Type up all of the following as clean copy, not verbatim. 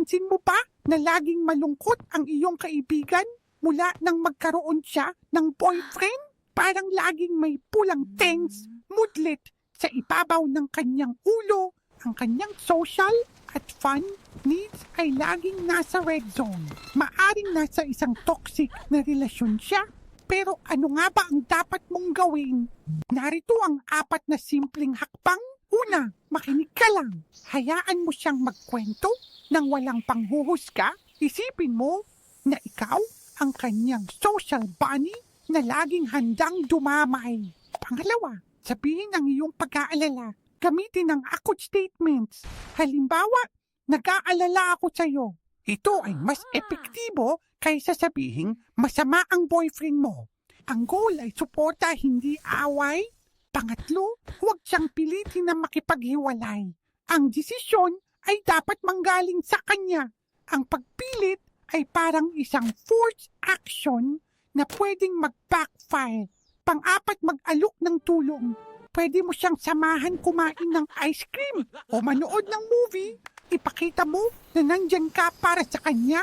Napapansin mo ba na laging malungkot ang iyong kaibigan mula nang magkaroon siya ng boyfriend? Parang laging may pulang tense, mudlit sa ibabaw ng kanyang ulo. Ang kanyang social at fun needs ay laging nasa red zone. Maaring nasa isang toxic na relasyon siya. Pero ano nga ba ang dapat mong gawin? Narito ang 4 na simpleng hakbang. Una, makinig ka lang. Hayaan mo siyang magkwento nang walang panghuhusga. Isipin mo na ikaw ang kanyang social bunny na laging handang dumamay. Pangalawa, sabihin ang iyong pag-aalala. Gamitin ang ako statements. Halimbawa, nag-aalala ako sa iyo. Ito ay mas epektibo kaysa sabihing masama ang boyfriend mo. Ang goal ay suporta, hindi away. Pangatlo, huwag siyang pilitin na makipaghiwalay. Ang desisyon ay dapat manggaling sa kanya. Ang pagpilit ay parang isang forced action na pwedeng mag-backfire. Pang-4, mag-alok ng tulong. Pwede mo siyang samahan kumain ng ice cream o manood ng movie. Ipakita mo na nandyan ka para sa kanya,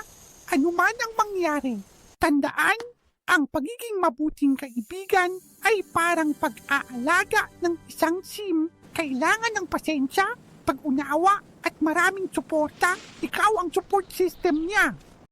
anuman ang mangyari. Tandaan, ang pagiging mabuting kaibigan ay parang pag-aalaga ng isang sim. Kailangan ng pasensya, pag-unawa at maraming suporta. Ikaw ang support system niya.